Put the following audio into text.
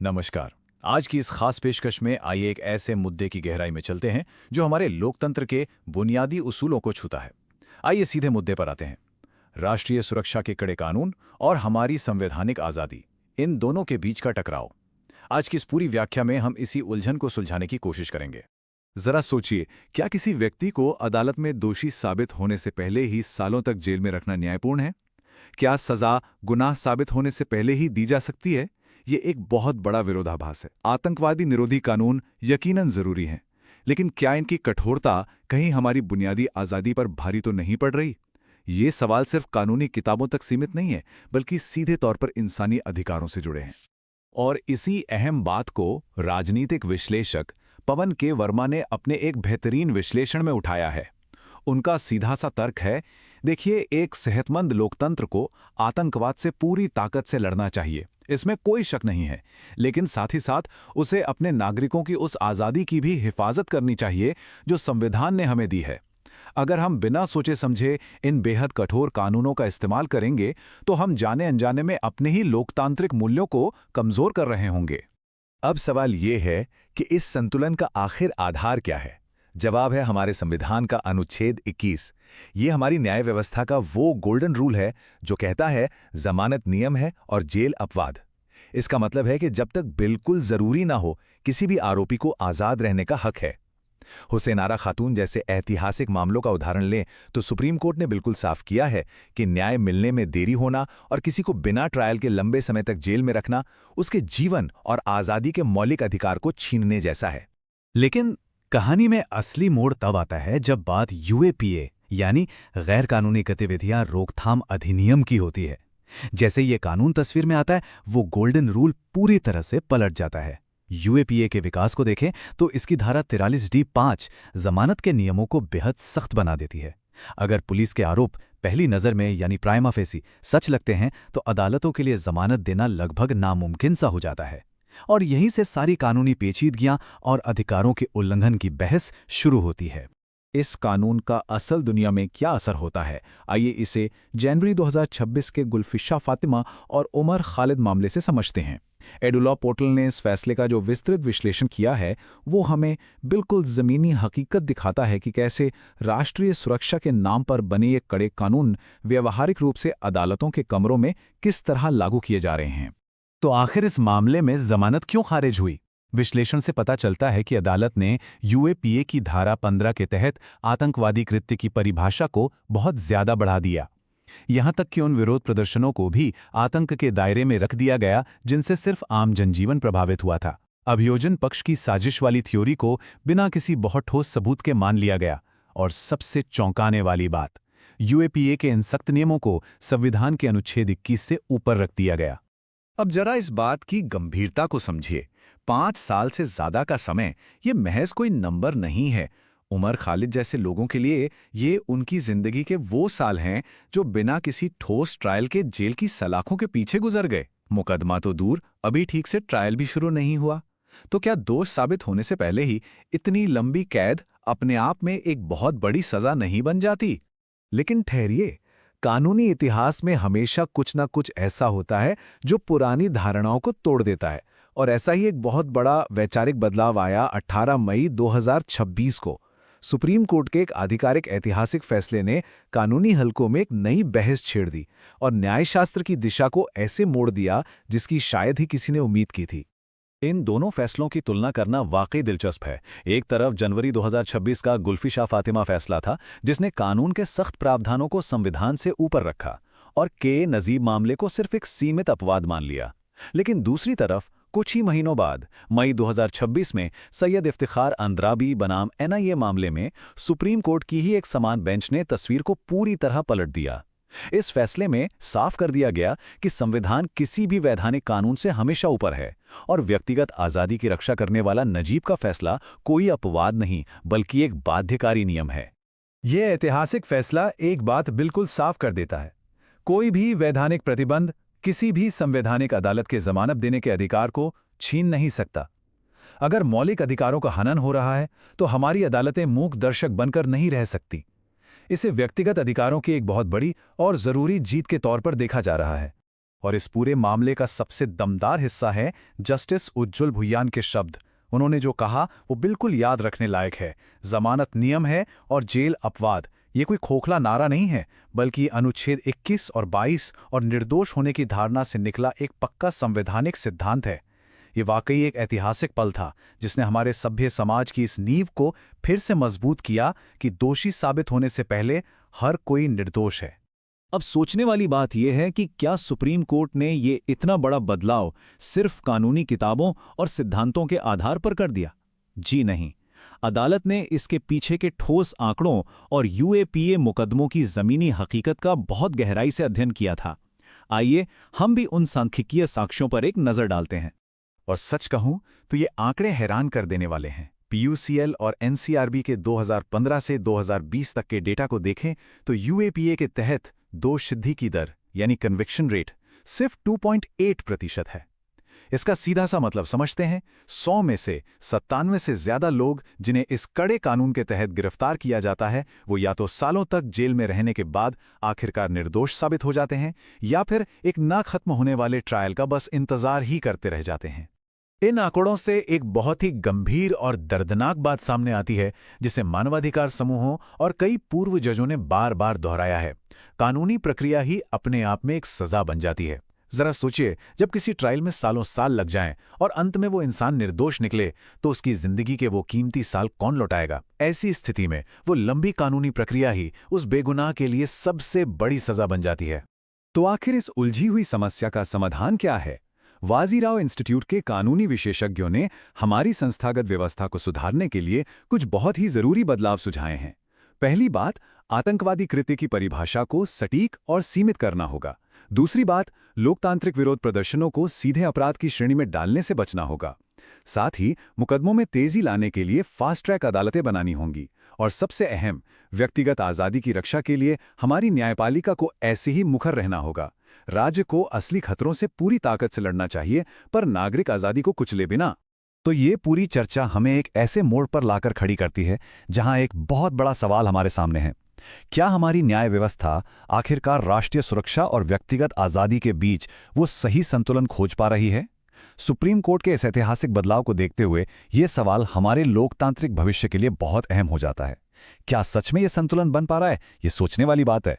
नमस्कार। आज की इस खास पेशकश में आइए एक ऐसे मुद्दे की गहराई में चलते हैं जो हमारे लोकतंत्र के बुनियादी उसूलों को छूता है। आइए सीधे मुद्दे पर आते हैं। राष्ट्रीय सुरक्षा के कड़े कानून और हमारी संवैधानिक आज़ादी, इन दोनों के बीच का टकराव। आज की इस पूरी व्याख्या में हम इसी उलझन को सुलझाने की कोशिश करेंगे। जरा सोचिए, क्या किसी व्यक्ति को अदालत में दोषी साबित होने से पहले ही सालों तक जेल में रखना न्यायपूर्ण है? क्या सजा गुनाह साबित होने से पहले ही दी जा सकती है? ये एक बहुत बड़ा विरोधाभास है। आतंकवादी निरोधी कानून यकीनन जरूरी हैं, लेकिन क्या इनकी कठोरता कहीं हमारी बुनियादी आज़ादी पर भारी तो नहीं पड़ रही? ये सवाल सिर्फ कानूनी किताबों तक सीमित नहीं है, बल्कि सीधे तौर पर इंसानी अधिकारों से जुड़े हैं। और इसी अहम बात को राजनीतिक विश्लेषक पवन के वर्मा ने अपने एक बेहतरीन विश्लेषण में उठाया है। उनका सीधा सा तर्क है, देखिए, एक सेहतमंद लोकतंत्र को आतंकवाद से पूरी ताकत से लड़ना चाहिए, इसमें कोई शक नहीं है, लेकिन साथ ही साथ उसे अपने नागरिकों की उस आज़ादी की भी हिफाजत करनी चाहिए जो संविधान ने हमें दी है। अगर हम बिना सोचे समझे इन बेहद कठोर कानूनों का इस्तेमाल करेंगे तो हम जाने अनजाने में अपने ही लोकतांत्रिक मूल्यों को कमजोर कर रहे होंगे। अब सवाल ये है कि इस संतुलन का आखिर आधार क्या है? जवाब है हमारे संविधान का अनुच्छेद 21। ये हमारी न्याय व्यवस्था का वो गोल्डन रूल है जो कहता है जमानत नियम है और जेल अपवाद। इसका मतलब है कि जब तक बिल्कुल जरूरी ना हो, किसी भी आरोपी को आजाद रहने का हक है। हुसैन आरा खातून जैसे ऐतिहासिक मामलों का उदाहरण लें तो सुप्रीम कोर्ट ने बिल्कुल साफ किया है कि न्याय मिलने में देरी होना और किसी को बिना ट्रायल के लंबे समय तक जेल में रखना उसके जीवन और आज़ादी के मौलिक अधिकार को छीनने जैसा है। लेकिन कहानी में असली मोड़ तब आता है जब बात यूएपीए यानी गैर कानूनी गतिविधियां रोकथाम अधिनियम की होती है। जैसे ये कानून तस्वीर में आता है, वो गोल्डन रूल पूरी तरह से पलट जाता है। यूएपीए के विकास को देखें तो इसकी धारा 43D5 जमानत के नियमों को बेहद सख्त बना देती है। अगर पुलिस के आरोप पहली नज़र में यानी प्राइमा फेसी सच लगते हैं तो अदालतों के लिए जमानत देना लगभग नामुमकिन सा हो जाता है। और यहीं से सारी कानूनी पेचीदगियां और अधिकारों के उल्लंघन की बहस शुरू होती है। इस कानून का असल दुनिया में क्या असर होता है, आइए इसे जनवरी 2026 के गुलफिशा फातिमा और उमर खालिद मामले से समझते हैं। एडुलॉ पोर्टल ने इस फैसले का जो विस्तृत विश्लेषण किया है वो हमें बिल्कुल ज़मीनी हकीकत दिखाता है कि कैसे राष्ट्रीय सुरक्षा के नाम पर बने ये कड़े कानून व्यावहारिक रूप से अदालतों के कमरों में किस तरह लागू किए जा रहे हैं। तो आखिर इस मामले में जमानत क्यों खारिज हुई? विश्लेषण से पता चलता है कि अदालत ने यूएपीए की धारा 15 के तहत आतंकवादी कृत्य की परिभाषा को बहुत ज्यादा बढ़ा दिया। यहां तक कि उन विरोध प्रदर्शनों को भी आतंक के दायरे में रख दिया गया जिनसे सिर्फ आम जनजीवन प्रभावित हुआ था। अभियोजन पक्ष की साजिश वाली थ्योरी को बिना किसी बहुत ठोस सबूत के मान लिया गया। और सबसे चौंकाने वाली बात, यूएपीए के इन सख्त नियमों को संविधान के अनुच्छेद 21 से ऊपर रख दिया गया। अब जरा इस बात की गंभीरता को समझिए। 5 साल से ज्यादा का समय ये महज कोई नंबर नहीं है। उमर खालिद जैसे लोगों के लिए ये उनकी जिंदगी के वो साल हैं जो बिना किसी ठोस ट्रायल के जेल की सलाखों के पीछे गुजर गए। मुकदमा तो दूर, अभी ठीक से ट्रायल भी शुरू नहीं हुआ। तो क्या दोष साबित होने से पहले ही इतनी लंबी कैद अपने आप में एक बहुत बड़ी सजा नहीं बन जाती? लेकिन ठहरिए, कानूनी इतिहास में हमेशा कुछ ना कुछ ऐसा होता है जो पुरानी धारणाओं को तोड़ देता है। और ऐसा ही एक बहुत बड़ा वैचारिक बदलाव आया 18 मई 2026 को। सुप्रीम कोर्ट के एक आधिकारिक ऐतिहासिक फैसले ने कानूनी हलकों में एक नई बहस छेड़ दी और न्यायशास्त्र की दिशा को ऐसे मोड़ दिया जिसकी शायद ही किसी ने उम्मीद की थी। इन दोनों फैसलों की तुलना करना वाकई दिलचस्प है। एक तरफ जनवरी 2026 का गुल्फिशा फातिमा फैसला था जिसने कानून के सख्त प्रावधानों को संविधान से ऊपर रखा और के नजीब मामले को सिर्फ एक सीमित अपवाद मान लिया। लेकिन दूसरी तरफ कुछ ही महीनों बाद मई 2026 में सैयद इफ्तिखार अंद्राबी बनाम एनआईए मामले में सुप्रीम कोर्ट की ही एक समान बेंच ने तस्वीर को पूरी तरह पलट दिया। इस फैसले में साफ कर दिया गया कि संविधान किसी भी वैधानिक कानून से हमेशा ऊपर है और व्यक्तिगत आज़ादी की रक्षा करने वाला नजीब का फैसला कोई अपवाद नहीं बल्कि एक बाध्यकारी नियम है। यह ऐतिहासिक फैसला एक बात बिल्कुल साफ कर देता है, कोई भी वैधानिक प्रतिबंध किसी भी संवैधानिक अदालत के जमानत देने के अधिकार को छीन नहीं सकता। अगर मौलिक अधिकारों का हनन हो रहा है तो हमारी अदालतें मूक दर्शक बनकर नहीं रह सकती। इसे व्यक्तिगत अधिकारों की एक बहुत बड़ी और जरूरी जीत के तौर पर देखा जा रहा है। और इस पूरे मामले का सबसे दमदार हिस्सा है जस्टिस उज्ज्वल भुयान के शब्द। उन्होंने जो कहा वो बिल्कुल याद रखने लायक है। जमानत नियम है और जेल अपवाद। ये कोई खोखला नारा नहीं है, बल्कि अनुच्छेद 21 और 22 और निर्दोष होने की धारणा से निकला एक पक्का संवैधानिक सिद्धांत है। ये वाकई एक ऐतिहासिक पल था जिसने हमारे सभ्य समाज की इस नींव को फिर से मजबूत किया कि दोषी साबित होने से पहले हर कोई निर्दोष है। अब सोचने वाली बात यह है कि क्या सुप्रीम कोर्ट ने ये इतना बड़ा बदलाव सिर्फ कानूनी किताबों और सिद्धांतों के आधार पर कर दिया? जी नहीं। अदालत ने इसके पीछे के ठोस आंकड़ों और यूएपीए मुकदमों की जमीनी हकीकत का बहुत गहराई से अध्ययन किया था। आइए हम भी उन सांख्यिकीय साक्ष्यों पर एक नजर डालते हैं। और सच कहूं तो ये आंकड़े हैरान कर देने वाले हैं। पीयूसीएल और एनसीआरबी के 2015 से 2020 तक के डेटा को देखें तो यूएपीए के तहत दोष सिद्धि की दर यानी कन्विक्शन रेट सिर्फ 2.8% है। इसका सीधा सा मतलब समझते हैं, 100 में से 97 से ज्यादा लोग जिन्हें इस कड़े कानून के तहत गिरफ्तार किया जाता है वो या तो सालों तक जेल में रहने के बाद आखिरकार निर्दोष साबित हो जाते हैं या फिर एक ना खत्म होने वाले ट्रायल का बस इंतजार ही करते रह जाते हैं। इन आंकड़ों से एक बहुत ही गंभीर और दर्दनाक बात सामने आती है जिसे मानवाधिकार समूहों और कई पूर्व जजों ने बार बार दोहराया है। कानूनी प्रक्रिया ही अपने आप में एक सजा बन जाती है। जरा सोचिए, जब किसी ट्रायल में सालों साल लग जाएं और अंत में वो इंसान निर्दोष निकले तो उसकी जिंदगी के वो कीमती साल कौन लौटाएगा? ऐसी स्थिति में वो लंबी कानूनी प्रक्रिया ही उस बेगुनाह के लिए सबसे बड़ी सजा बन जाती है। तो आखिर इस उलझी हुई समस्या का समाधान क्या है? वाजीराव इंस्टीट्यूट के कानूनी विशेषज्ञों ने हमारी संस्थागत व्यवस्था को सुधारने के लिए कुछ बहुत ही जरूरी बदलाव सुझाए हैं। पहली बात, आतंकवादी कृत्य की परिभाषा को सटीक और सीमित करना होगा। दूसरी बात, लोकतांत्रिक विरोध प्रदर्शनों को सीधे अपराध की श्रेणी में डालने से बचना होगा। साथ ही मुकदमों में तेजी लाने के लिए फास्ट ट्रैक अदालतें बनानी होंगी। और सबसे अहम, व्यक्तिगत आज़ादी की रक्षा के लिए हमारी न्यायपालिका को ऐसे ही मुखर रहना होगा। राज्य को असली खतरों से पूरी ताकत से लड़ना चाहिए, पर नागरिक आज़ादी को कुचले बिना। तो ये पूरी चर्चा हमें एक ऐसे मोड़ पर लाकर खड़ी करती है जहां एक बहुत बड़ा सवाल हमारे सामने है। क्या हमारी न्याय व्यवस्था आखिरकार राष्ट्रीय सुरक्षा और व्यक्तिगत आज़ादी के बीच वो सही संतुलन खोज पा रही है? सुप्रीम कोर्ट के इस ऐतिहासिक बदलाव को देखते हुए ये सवाल हमारे लोकतांत्रिक भविष्य के लिए बहुत अहम हो जाता है। क्या सच में ये संतुलन बन पा रहा है? ये सोचने वाली बात है।